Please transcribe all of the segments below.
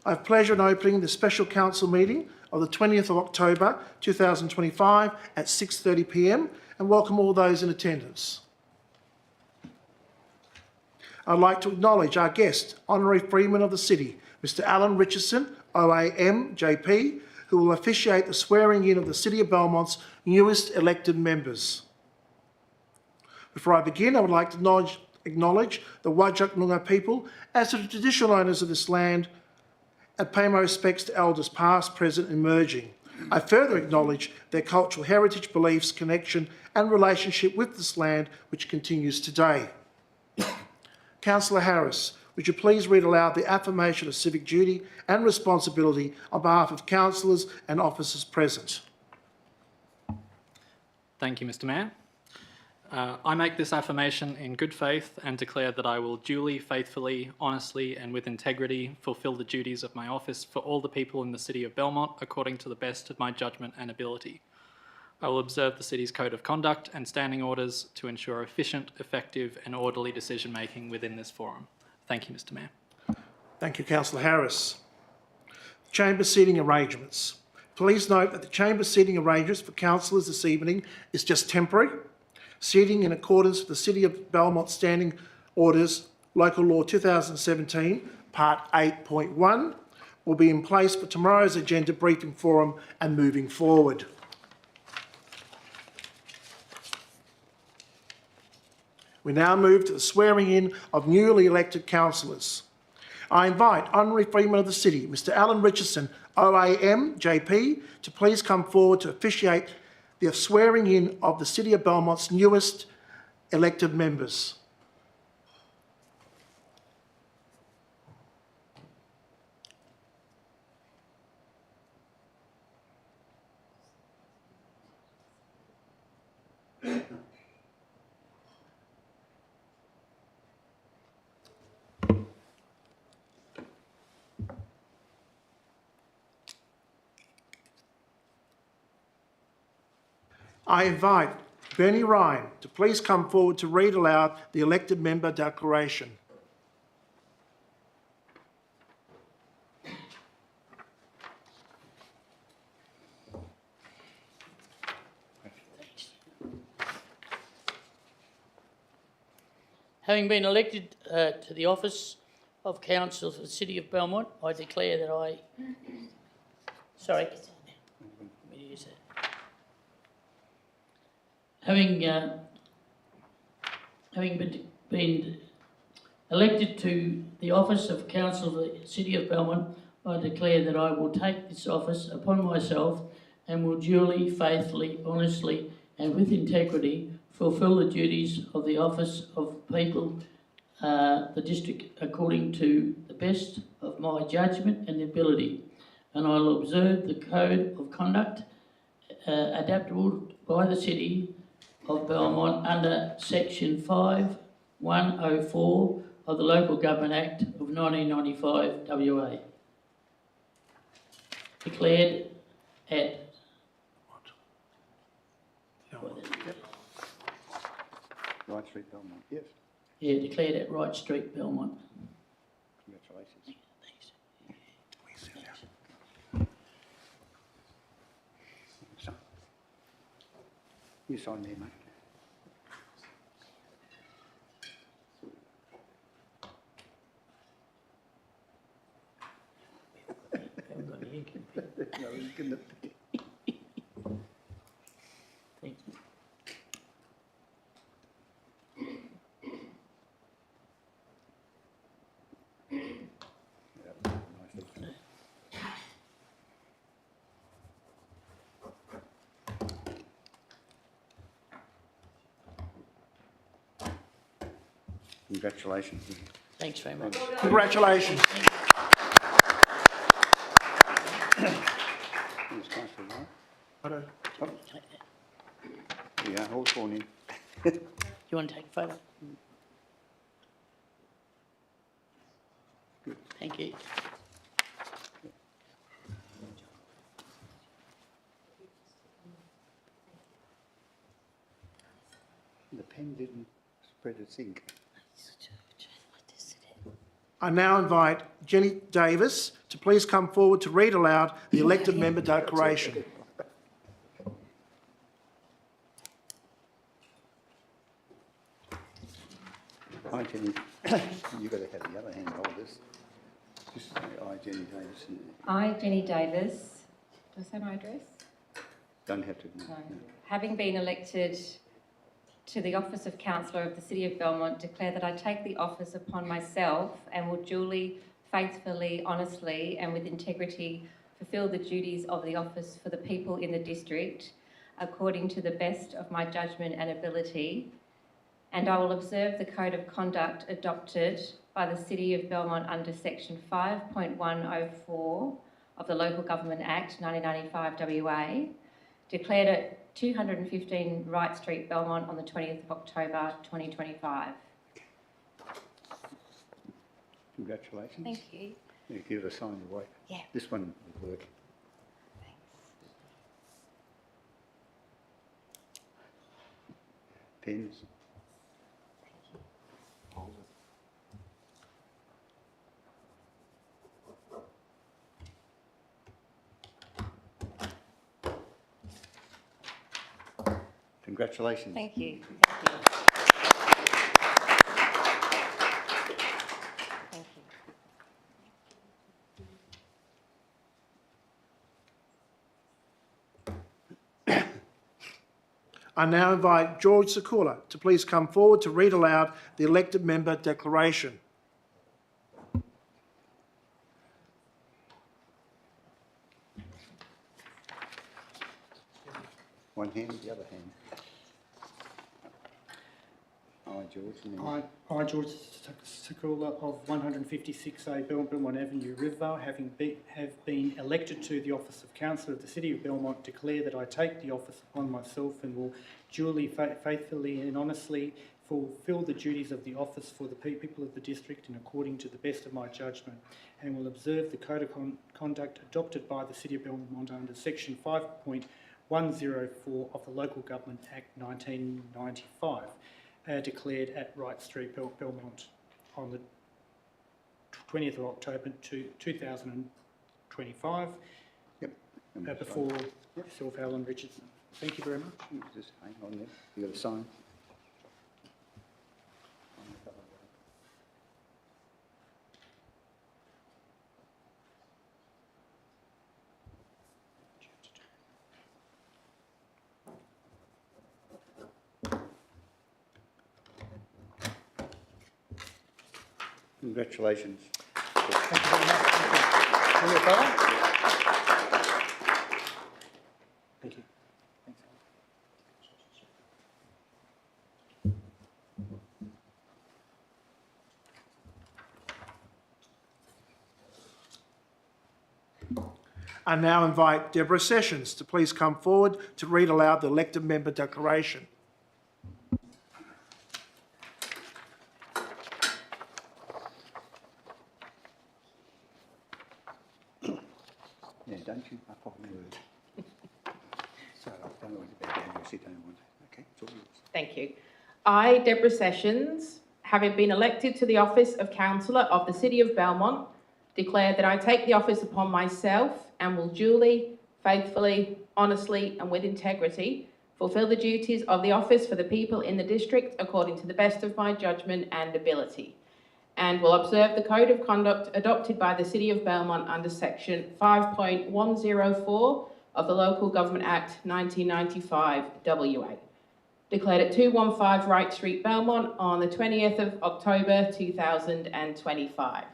I have pleasure in opening the special council meeting of the 20th of October 2025 at 6:30 p.m. and welcome all those in attendance. I'd like to acknowledge our guest, Honorary Freeman of the City, Mr Alan Richardson, OAM JP, who will officiate the swearing in of the City of Belmont's newest elected members. Before I begin, I would like to acknowledge the Whadjuk Noongar people as the traditional owners of this land and pay my respects to elders past, present and emerging. I further acknowledge their cultural heritage, beliefs, connection and relationship with this land which continues today. Councillor Harris, would you please read aloud the affirmation of civic duty and responsibility on behalf of councillors and officers present? Thank you, Mr Mayor. I make this affirmation in good faith and declare that I will duly, faithfully, honestly and with integrity fulfil the duties of my office for all the people in the City of Belmont according to the best of my judgment and ability. I will observe the City's Code of Conduct and standing orders to ensure efficient, effective and orderly decision making within this forum. Thank you, Mr Mayor. Thank you, Councillor Harris. Chamber seating arrangements. Please note that the chamber seating arrangements for councillors this evening is just temporary. Seating in accordance with the City of Belmont Standing Orders, Local Law 2017, Part 8.1, will be in place for tomorrow's agenda briefing forum and moving forward. We now move to the swearing in of newly elected councillors. I invite Honorary Freeman of the City, Mr Alan Richardson, OAM JP, to please come forward to officiate the swearing in of the City of Belmont's newest elected members. I invite Bernie Ryan to please come forward to read aloud the elected member declaration. Having been elected to the office of council for the City of Belmont, I declare that I... Sorry. Let me use that. Having been elected to the office of council for the City of Belmont, I declare that I will take this office upon myself and will duly, faithfully, honestly and with integrity fulfil the duties of the office of people, the district, according to the best of my judgment and ability. And I will observe the Code of Conduct adaptable by the City of Belmont under Section 5104 of the Local Government Act of 1995 WA. Declared at Wright Street, Belmont, yes. Yeah, declared at Wright Street, Belmont. Congratulations. Thanks. You sign there, mate. I haven't got any ink in it. No, you can... Thanks. Congratulations. Thanks very much. Congratulations. It's nice to know. Righto. Oh. Yeah, all sworn in. You want to take a photo? Good. Thank you. The pen didn't spread its ink. I now invite Jenny Davis to please come forward to read aloud the elected member declaration. Hi, Jenny. You've got to have the other hand hold this. Just say, I, Jenny Davis. I, Jenny Davis, do I say my address? Don't have to. No. Having been elected to the office of Councillor of the City of Belmont, declare that I take the office upon myself and will duly, faithfully, honestly and with integrity fulfil the duties of the office for the people in the district according to the best of my judgment and ability, and I will observe the Code of Conduct adopted by the City of Belmont under Section 5.104 of the Local Government Act 1995 WA, declared at 215 Wright Street, Belmont on the 20th of October 2025. Congratulations. Thank you. You give it a sign your way. Yeah. This one will work. Thanks. Pens. Congratulations. Thank you. Thank you. I now invite George Sakula to please come forward to read aloud the elected member declaration. One hand, the other hand. I, George. And then I, George Sakula of 156A Belmont Avenue, Rivervale, have been elected to the office of Councillor of the City of Belmont, declare that I take the office upon myself and will duly, faithfully and honestly fulfil the duties of the office for the people of the district and according to the best of my judgment, and will observe the Code of Conduct adopted by the City of Belmont under Section 5.104 of the Local Government Act 1995. Declared at Wright Street, Belmont on the 20th of October 2025 Yep. before yourself, Alan Richardson. Thank you very much. Just hang on there. You got a sign? Congratulations. Thank you very much. Thank you. Thank you. Thanks, Alan. I now invite Deborah Sessions to please come forward to read aloud the elected member declaration. Yeah, don't you up on the word. So I don't know about that. You'll sit down one day. Okay, it's all yours. Thank you. I, Deborah Sessions, having been elected to the office of Councillor of the City of Belmont, declare that I take the office upon myself and will duly, faithfully, honestly and with integrity fulfil the duties of the office for the people in the district according to the best of my judgment and ability, and will observe the Code of Conduct adopted by the City of Belmont under Section 5.104 of the Local Government Act 1995 WA. Declared at 215 Wright Street, Belmont on the 20th of October 2025.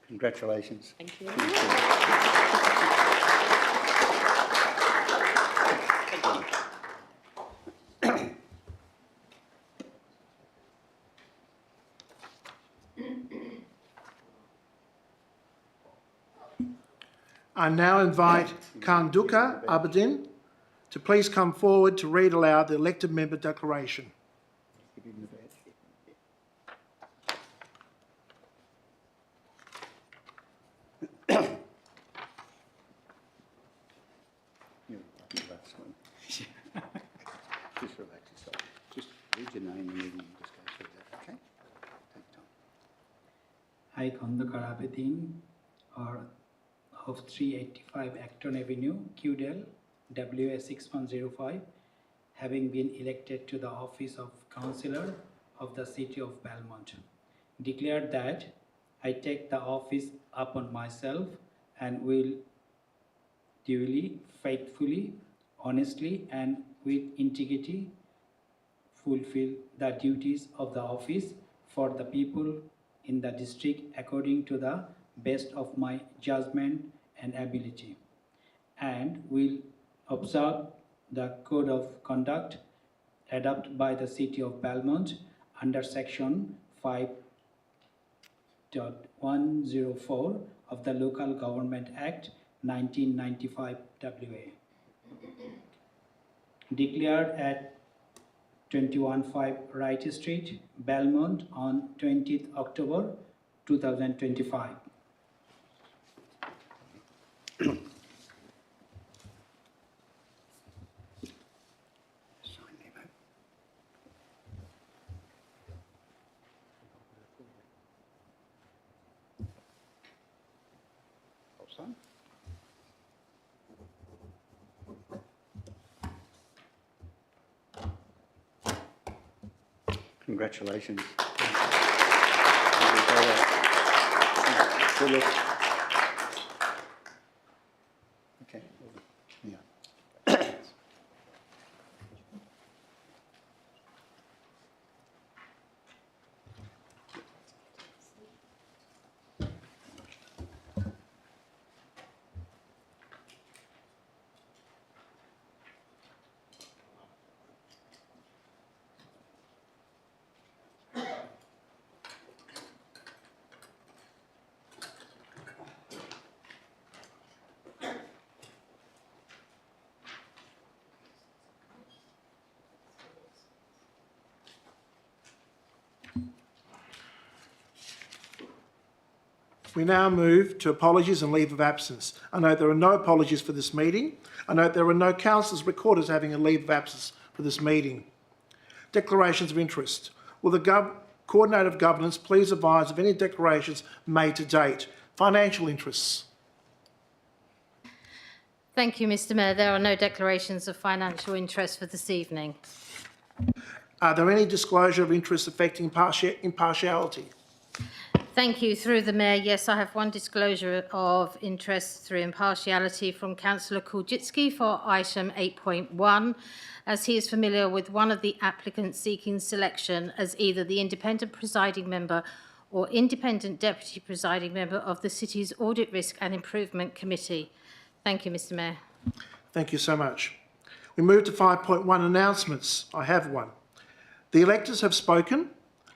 Congratulations. Thank you. I now invite Kanduka Abedin to please come forward to read aloud the elected member declaration. Give him the badge. I, Khandakar Abedin, or of 385 Acton Avenue, Qdel, WA 6105, having been elected to the office of Councillor of the City of Belmont, declare that I take the office upon myself and will duly, faithfully, honestly, and with integrity fulfill the duties of the office for the people in the district according to the best of my judgment and ability, and will observe the code of conduct adopted by the City of Belmont under Section 5.104 of the Local Government Act 1995 WA. Declared at 215 Wright Street, Belmont on 20th October 2025. Sign there, mate. Well done. Congratulations. Good luck. Okay. Yeah. We now move to apologies and leave of absence. I note there are no apologies for this meeting. I note there are no councillors recorded as having a leave of absence for this meeting. Declarations of interest. Will the Coordinator of Governance please advise of any declarations made to date? Financial interests. Thank you, Mr Mayor. There are no declarations of financial interest for this evening. Are there any disclosure of interest affecting impartiality? Thank you. Through the Mayor, yes, I have one disclosure of interest through impartiality from Councillor Kulczycki for item 8.1, as he is familiar with one of the applicants seeking selection as either the independent presiding member or independent deputy presiding member of the City's Audit, Risk and Improvement Committee. Thank you, Mr Mayor. Thank you so much. We move to 5.1 announcements. I have one. The electors have spoken.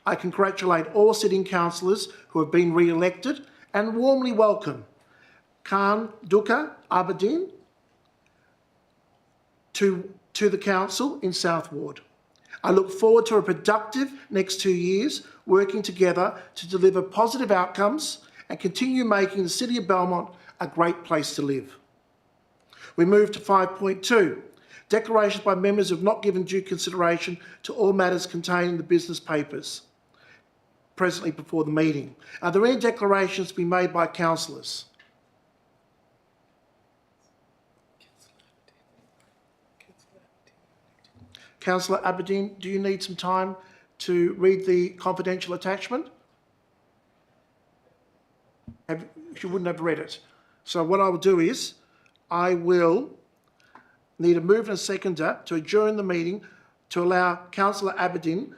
I congratulate all sitting councillors who have been re-elected and warmly welcome Khan Duka Aberdeen to the council in South Ward. I look forward to a productive next 2 years working together to deliver positive outcomes and continue making the City of Belmont a great place to live. We move to 5.2. Declarations by members who have not given due consideration to all matters contained in the business papers presently before the meeting. Are there any declarations to be made by councillors? Councillor Aberdeen, do you need some time to read the confidential attachment? You wouldn't have read it. So what I will do is I will need a mover and a seconder to adjourn the meeting to allow Councillor Aberdeen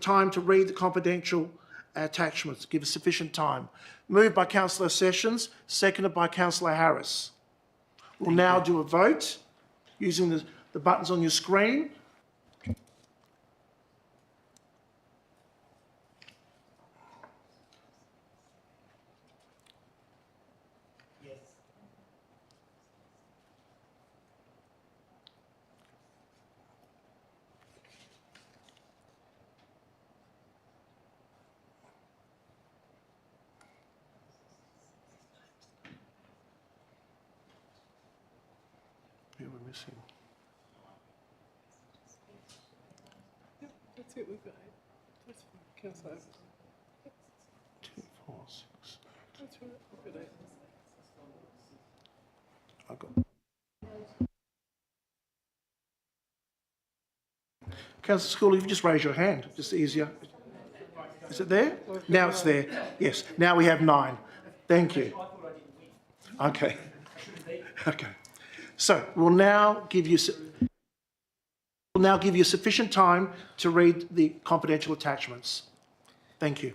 time to read the confidential attachments, give us sufficient time. Moved by Councillor Sessions, seconded by Councillor Harris. We'll now do a vote using the buttons on your screen. Who are we missing? That's it, we've got 8. That's fine. Councillor. 2, 4, I've got- Councillor School, if you just raise your hand, just easier. Is it there? Now it's there. Yes, now we have 9. Thank you. Okay. Okay. So we'll now give you sufficient time to read the confidential attachments. Thank you.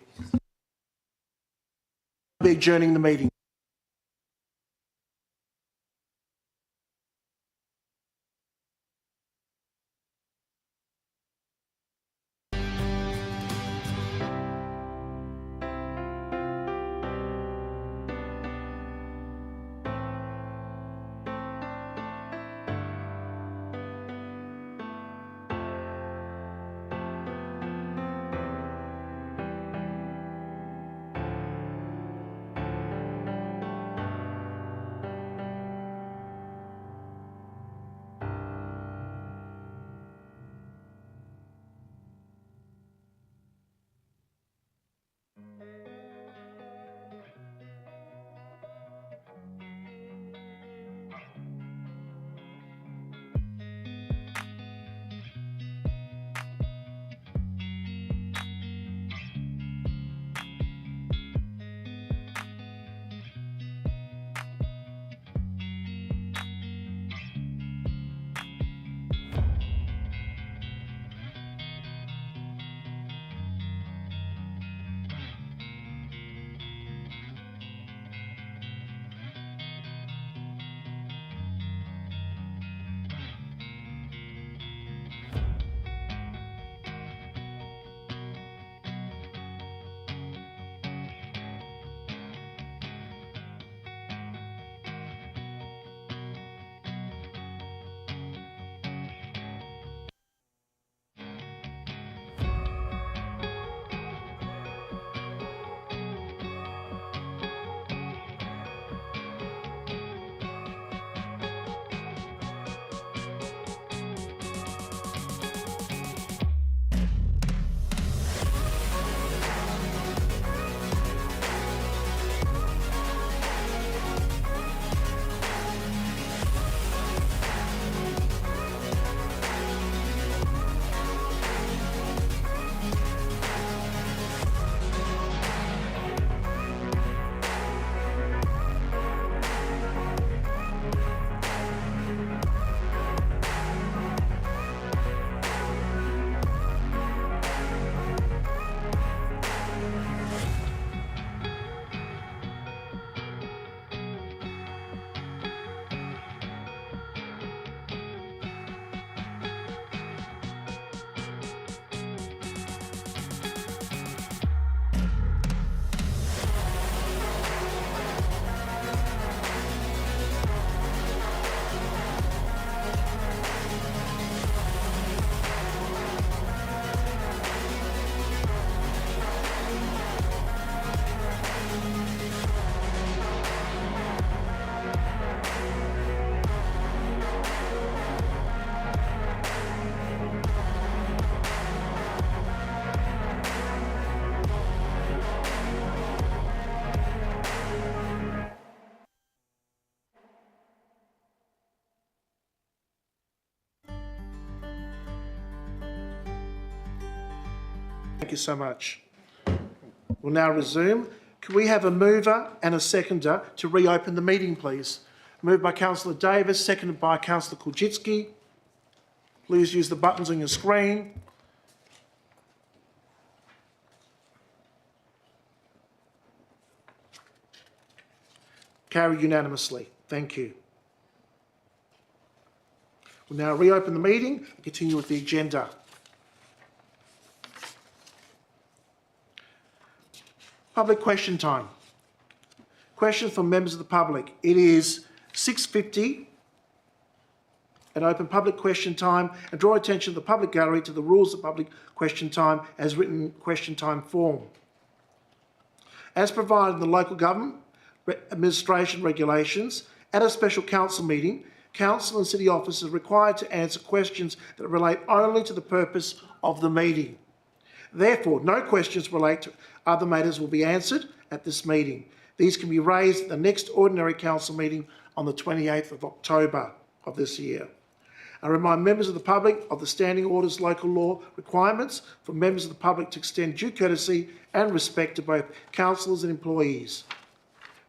I'll be adjourning the meeting. Thank you so much. We'll now resume. Can we have a mover and a seconder to reopen the meeting, please? Moved by Councillor Davis, seconded by Councillor Kulczycki. Please use the buttons on your screen. Carried unanimously. Thank you. We'll now reopen the meeting and continue with the agenda. Public question time. Questions from members of the public. It is 6:50 and open public question time, and draw attention of the public gallery to the rules of public question time as written question time form. As provided in the local government administration regulations, at a special council meeting, council and city officers are required to answer questions that relate only to the purpose of the meeting. Therefore, no questions relate to other matters will be answered at this meeting. These can be raised at the next ordinary council meeting on the 28th of October of this year. I remind members of the public of the standing orders local law requirements for members of the public to extend due courtesy and respect to both councillors and employees.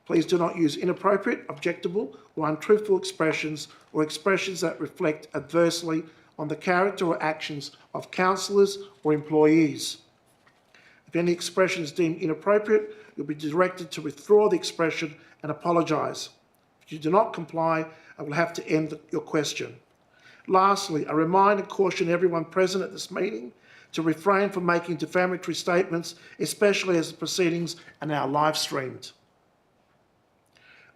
Please do not use inappropriate, objectionable or untruthful expressions or expressions that reflect adversely on the character or actions of councillors or employees. If any expression is deemed inappropriate, you'll be directed to withdraw the expression and apologise. If you do not comply, I will have to end your question. Lastly, I remind and caution everyone present at this meeting to refrain from making defamatory statements, especially as the proceedings are now live streamed.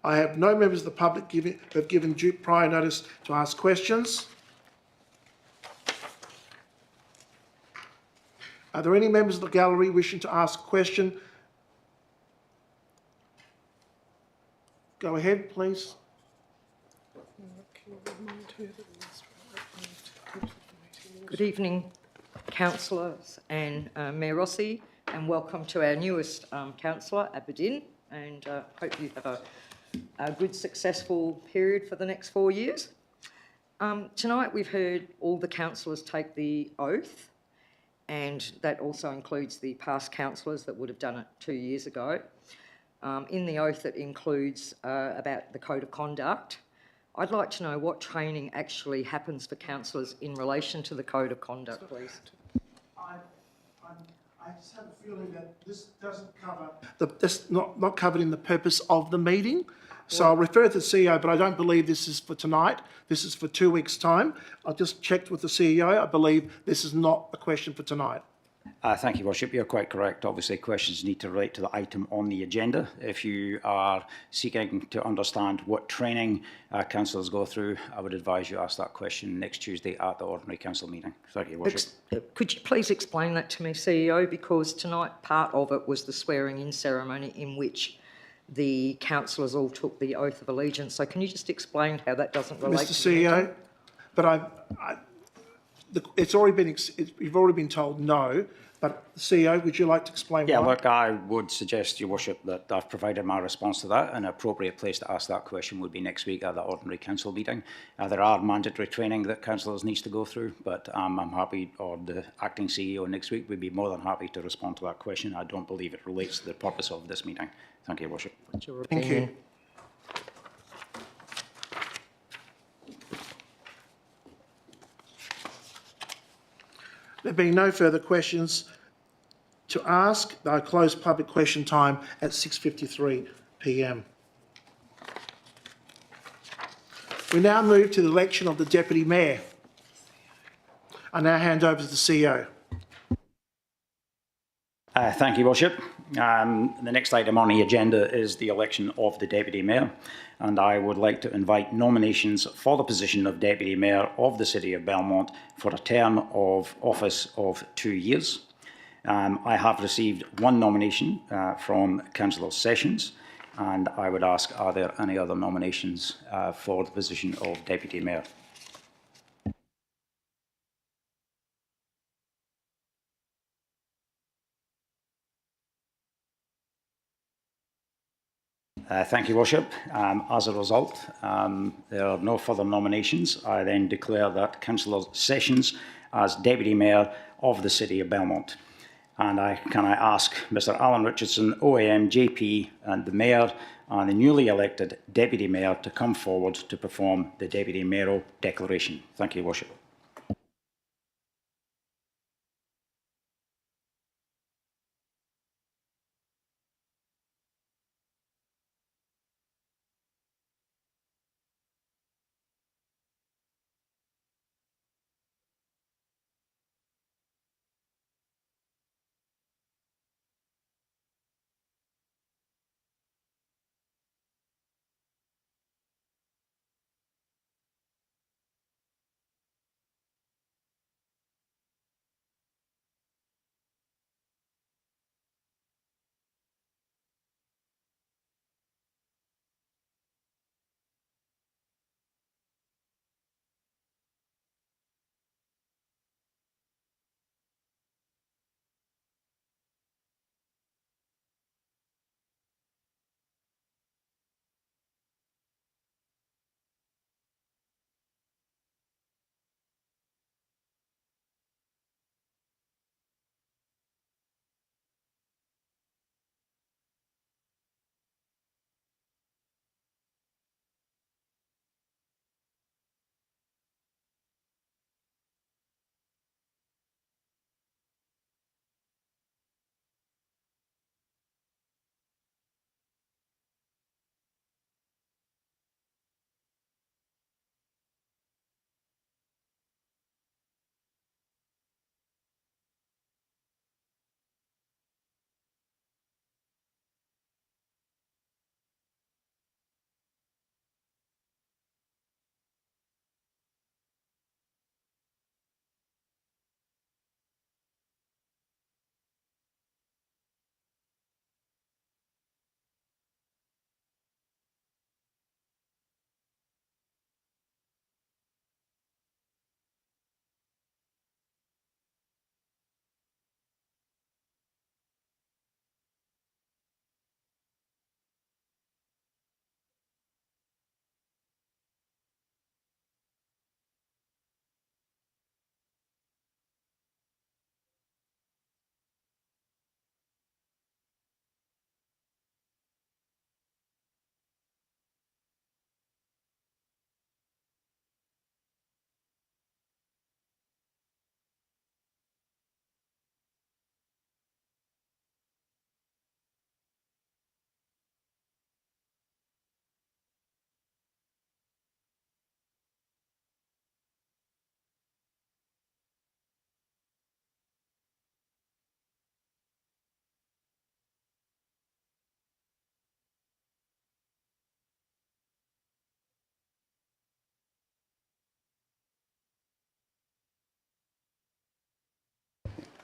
I have no members of the public who have given due prior notice to ask questions. Are there any members of the gallery wishing to ask a question? Go ahead, please. Good evening, councillors and Mayor Rossi, and welcome to our newest councillor, Aberdeen, and hope you have a good, successful period for the next 4 years. Tonight we've heard all the councillors take the oath, and that also includes the past councillors that would have done it 2 years ago. In the oath it includes about the code of conduct. I'd like to know what training actually happens for councillors in relation to the code of conduct, please. I just have a feeling that this doesn't cover, that's not covered in the purpose of the meeting. So I'll refer to the CEO, but I don't believe this is for tonight. This is for 2 weeks' time. I just checked with the CEO. I believe this is not a question for tonight. Thank you, Worship. You're quite correct. Obviously, questions need to relate to the item on the agenda. If you are seeking to understand what training councillors go through, I would advise you ask that question next Tuesday at the ordinary council meeting. Thank you, Worship. Could you please explain that to me, CEO? Because tonight part of it was the swearing-in ceremony in which the councillors all took the oath of allegiance. So can you just explain how that doesn't relate Mr. to the CEO, meeting? but you've already been told no. But CEO, would you like to explain Yeah, why? look, I would suggest, Your Worship, that I've provided my response to that. An appropriate place to ask that question would be next week at the ordinary council meeting. There are mandatory training that councillors need to go through, but I'm happy, or the acting CEO next week would be more than happy to respond to that question. I don't believe it relates to the purpose of this meeting. Thank you, Your Worship. Thank you. There being no further questions to ask, I close public question time at 6:53 p.m. We now move to the election of the Deputy Mayor. I now hand over to the CEO. Thank you, Worship. The next item on the agenda is the election of the Deputy Mayor, and I would like to invite nominations for the position of Deputy Mayor of the City of Belmont for a term of office of 2 years. I have received one nomination from Councillor Sessions, and I would ask, are there any other nominations for the position of Deputy Mayor? Thank you, Worship. As a result, there are no further nominations. I then declare that Councillor Sessions as Deputy Mayor of the City of Belmont. And can I ask Mr Alan Richardson, OAM, JP, and the Mayor and the newly elected Deputy Mayor to come forward to perform the Deputy Mayoral Declaration. Thank you, Worship.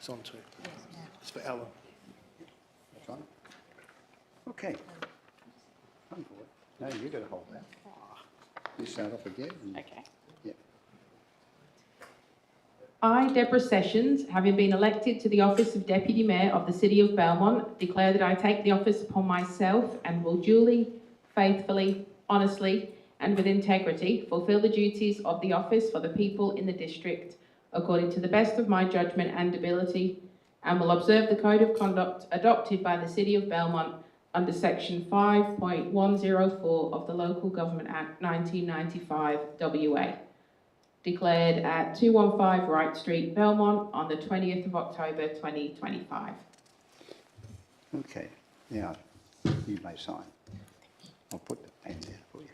It's on to. It's for Alan. That's on. Okay. Come forward. No, you got to hold that. You start off again. Okay. Yeah. I, Deborah Sessions, having been elected to the office of Deputy Mayor of the City of Belmont, declare that I take the office upon myself and will duly, faithfully, honestly, and with integrity fulfil the duties of the office for the people in the district according to the best of my judgment and ability, and will observe the Code of Conduct adopted by the City of Belmont under Section 5.104 of the Local Government Act 1995 WA. Declared at 215 Wright Street, Belmont on the 20th of October 2025. Okay. Now, you may sign. I'll put the pen there for you.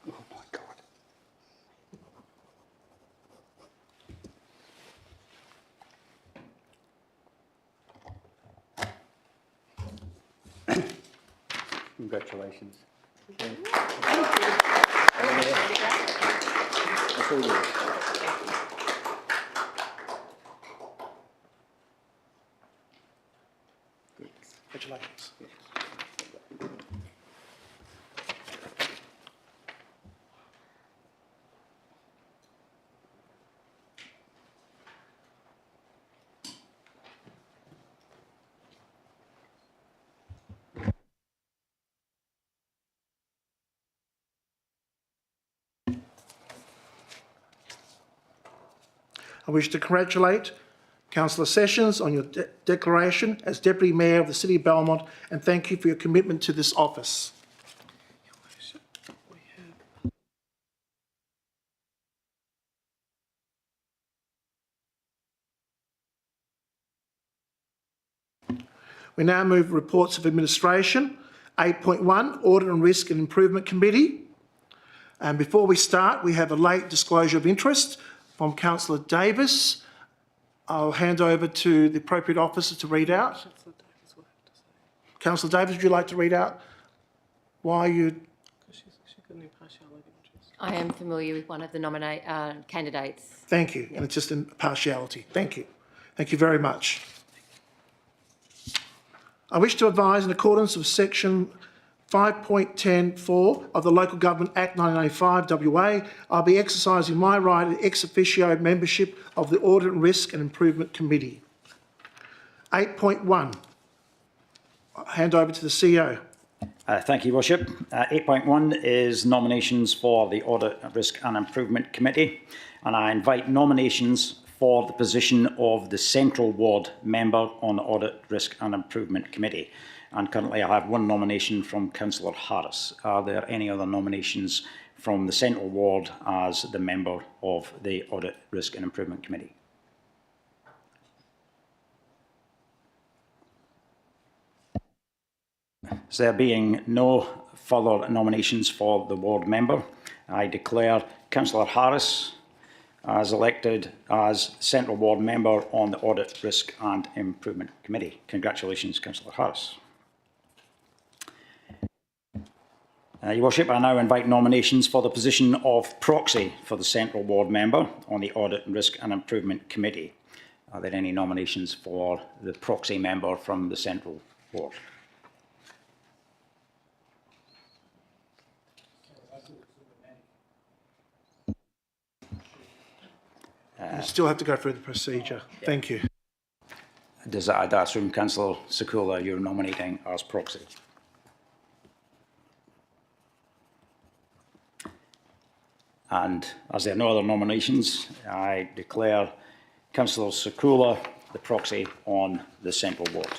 Oh my God. Congratulations. Okay. That's all yours. Good. Congratulations. Yes. I wish to congratulate Councillor Sessions on your declaration as Deputy Mayor of the City of Belmont and thank you for your commitment to this office. We now move to reports of administration. 8.1, Audit and Risk and Improvement Committee. And before we start, we have a late disclosure of interest from Councillor Davis. I'll hand over to the appropriate officer to read out. Councillor Davis, would you like to read out why you... I am familiar with one of the candidates. Thank you. And it's just impartiality. Thank you. Thank you very much. I wish to advise in accordance with Section 5.10.4 of the Local Government Act 1995 WA, I'll be exercising my right of ex officio membership of the Audit and Risk and Improvement Committee. 8.1, I'll hand over to the CEO. Thank you, Worship. 8.1 is nominations for the Audit, Risk and Improvement Committee, and I invite nominations for the position of the Central Ward member on the Audit, Risk and Improvement Committee. And currently I have one nomination from Councillor Harris. Are there any other nominations from the Central Ward as the member of the Audit, Risk and Improvement Committee? So there being no further nominations for the ward member, I declare Councillor Harris as elected as Central Ward member on the Audit, Risk and Improvement Committee. Congratulations, Councillor Harris. Your Worship, I now invite nominations for the position of proxy for the Central Ward member on the Audit, Risk and Improvement Committee. Are there any nominations for the proxy member from the Central Ward? You still have to go through the procedure. Yeah. Thank you. Does that assume Councillor Sakula you're nominating as proxy? And as there are no other nominations, I declare Councillor Sakula the proxy on the Central Ward.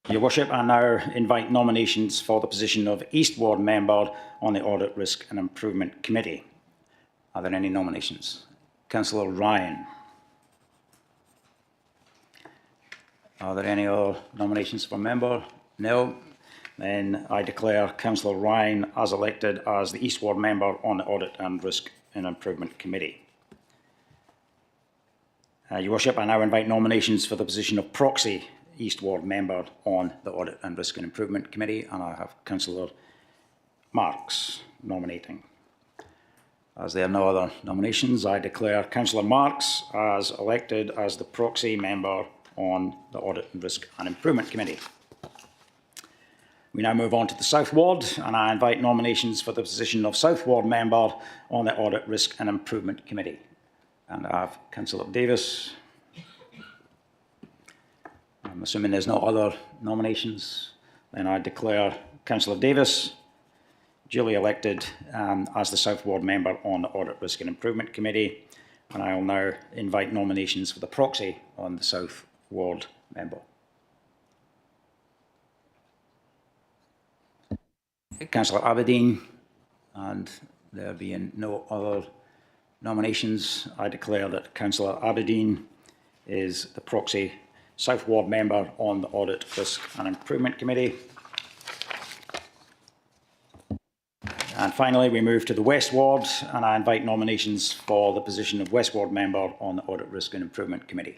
Your Worship, I now invite nominations for the position of East Ward member on the Audit, Risk and Improvement Committee. Are there any nominations? Councillor Ryan. Are there any other nominations for member? No. Then I declare Councillor Ryan as elected as the East Ward member on the Audit and Risk and Improvement Committee. Your Worship, I now invite nominations for the position of proxy East Ward member on the Audit and Risk and Improvement Committee, and I have Councillor Marks nominating. As there are no other nominations, I declare Councillor Marks as elected as the proxy member on the Audit and Risk and Improvement Committee. We now move on to the South Ward, and I invite nominations for the position of South Ward member on the Audit, Risk and Improvement Committee. And I have Councillor Davis. I'm assuming there's no other nominations. Then I declare Councillor Davis duly elected as the South Ward member on the Audit, Risk and Improvement Committee. And I will now invite nominations for the proxy on the South Ward member. Councillor Aberdeen, and there being no other nominations, I declare that Councillor Aberdeen is the proxy South Ward member on the Audit, Risk and Improvement Committee. And finally, we move to the West Ward, and I invite nominations for the position of West Ward member on the Audit, Risk and Improvement Committee.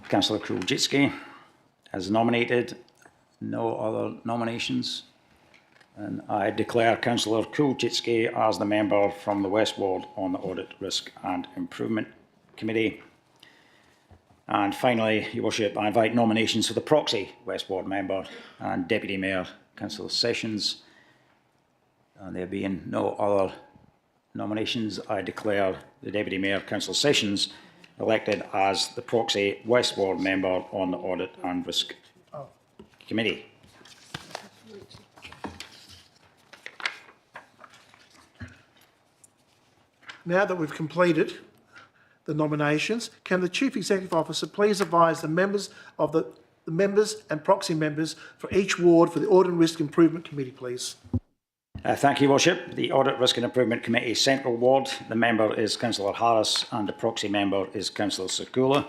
Councillor Krujicki as nominated. No other nominations. And I declare Councillor Kulchitsky as the member from the West Ward on the Audit, Risk and Improvement Committee. And finally, Your Worship, I invite nominations for the proxy West Ward member and Deputy Mayor, Councillor Sessions. And there being no other nominations, I declare the Deputy Mayor, Councillor Sessions, elected as the proxy West Ward member on the Audit and Risk Committee. Now that we've completed the nominations, can the Chief Executive Officer please advise the members of the members and proxy members for each ward for the Audit and Risk Improvement Committee, please? Thank you, Worship. The Audit, Risk and Improvement Committee Central Ward, the member is Councillor Harris and the proxy member is Councillor Sakula.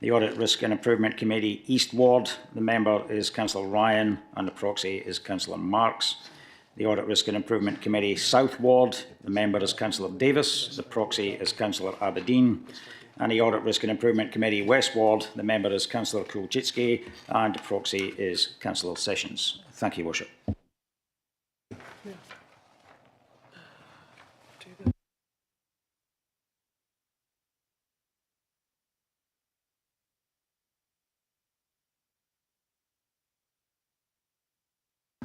The Audit, Risk and Improvement Committee East Ward, the member is Councillor Ryan and the proxy is Councillor Marks. The Audit, Risk and Improvement Committee South Ward, the member is Councillor Davis, the proxy is Councillor Aberdeen. And the Audit, Risk and Improvement Committee West Ward, the member is Councillor Kulchitsky and the proxy is Councillor Sessions. Thank you, Worship.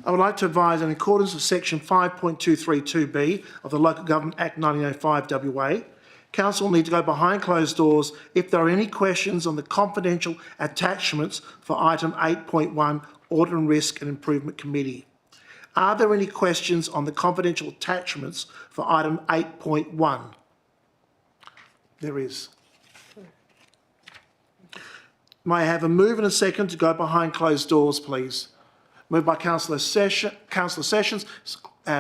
I would like to advise, in accordance with section 5.232B of the Local Government Act 1905 WA, Council will need to go behind closed doors if there are any questions on the confidential attachments for item 8.1 Audit and Risk and Improvement Committee. Are there any questions on the confidential attachments for item 8.1? There is. May I have a move and a second to go behind closed doors, please? Moved by Councillor Sessions,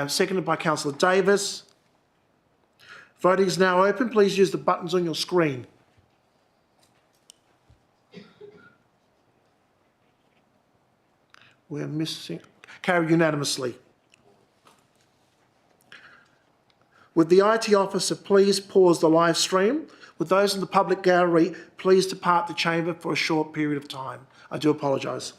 seconded by Councillor Davis. Voting is now open. Please use the buttons on your screen. We're missing. Carried unanimously. Would the IT officer please pause the live stream? Would those in the public gallery please depart the chamber for a short period of time? I do apologise.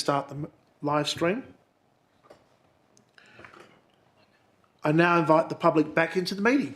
restart the live stream. I now invite the public back into the meeting.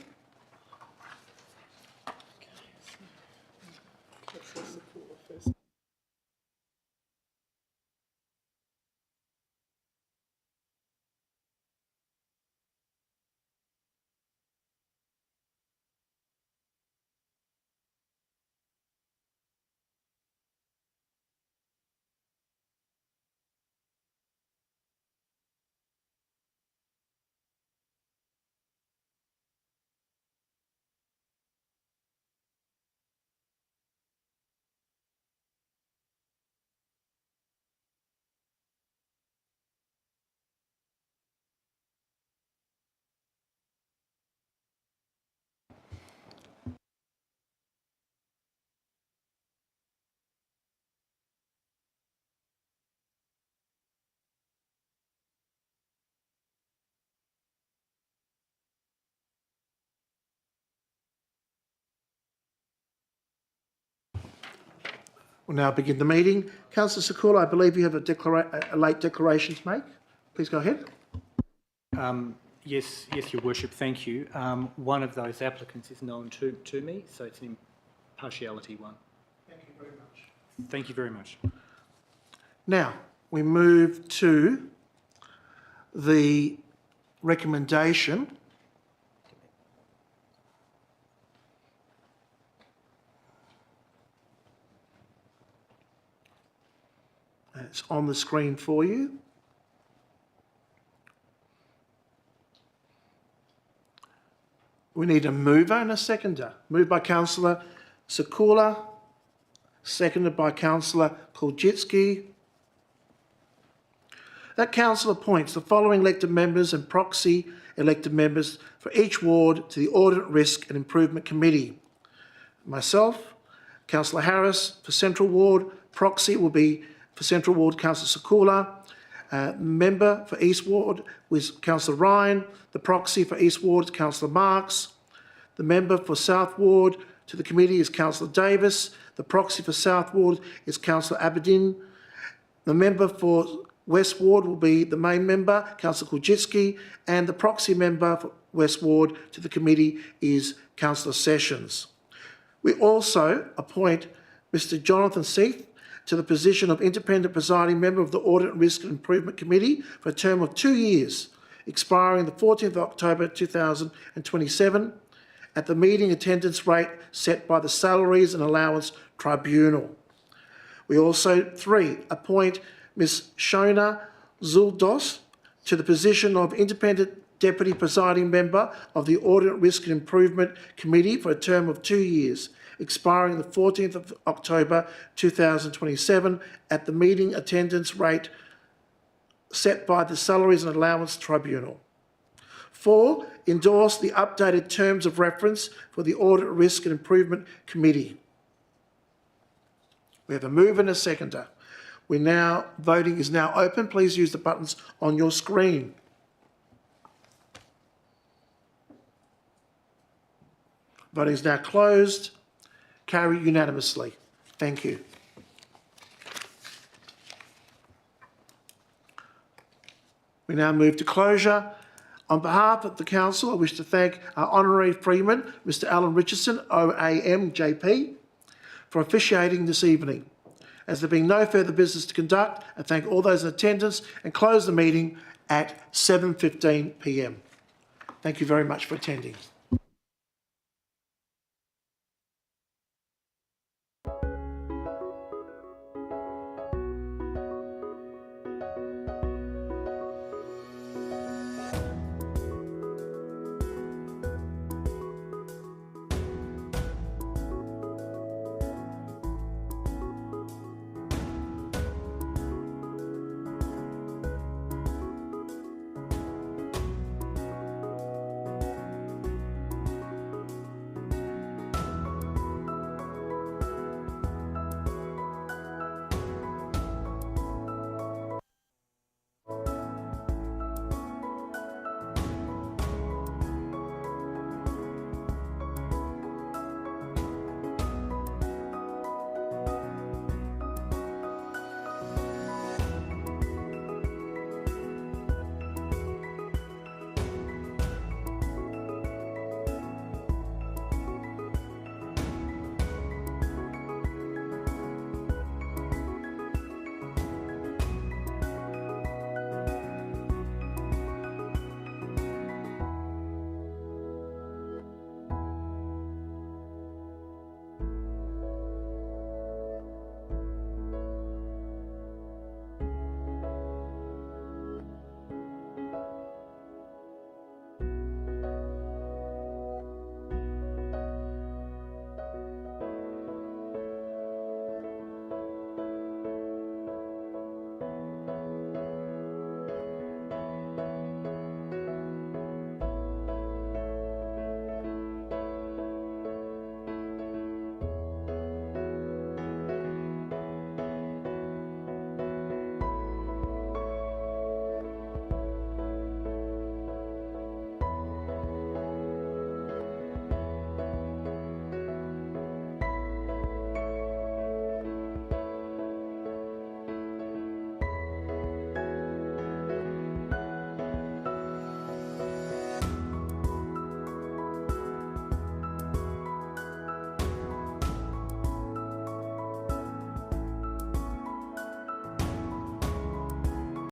We'll now begin the meeting. Councillor Sakula, I believe you have a late declaration to make. Please go ahead. Yes, Your Worship, thank you. One of those applicants is known to me, so it's an impartiality one. Thank you very much. Thank you very much. Now, we move to the recommendation it's on the screen for you. We need a mover and a seconder. Moved by Councillor Sakula, seconded by Councillor Kulczycki. That council appoints the following elected members and proxy elected members for each ward to the Audit, Risk and Improvement Committee. Myself, Councillor Harris for Central Ward. Proxy will be for Central Ward, Councillor Sakula. Member for East Ward was Councillor Ryan. The proxy for East Ward is Councillor Marks. The member for South Ward to the committee is Councillor Davis. The proxy for South Ward is Councillor Aberdeen. The member for West Ward will be the main member, Councillor Kulczycki, and the proxy member for West Ward to the committee is Councillor Sessions. We also appoint Mr Jonathan Seath to the position of Independent Presiding Member of the Audit and Risk and Improvement Committee for a term of 2 years, expiring the 14th of October 2027, at the meeting attendance rate set by the Salaries and Allowance Tribunal. We also, 3, appoint Ms Shona Zuldos to the position of Independent Deputy Presiding Member of the Audit, Risk and Improvement Committee for a term of 2 years, expiring the 14th of October 2027 at the meeting attendance rate set by the Salaries and Allowance Tribunal. 4, endorse the updated terms of reference for the Audit, Risk and Improvement Committee. We have a mover and a seconder. Voting is now open. Please use the buttons on your screen. Voting is now closed. Carried unanimously. Thank you. We now move to closure. On behalf of the Council, I wish to thank our Honorary Freeman, Mr Alan Richardson, OAM JP, for officiating this evening. As there being no further business to conduct, I thank all those in attendance and close the meeting at 7:15 p.m. Thank you very much for attending.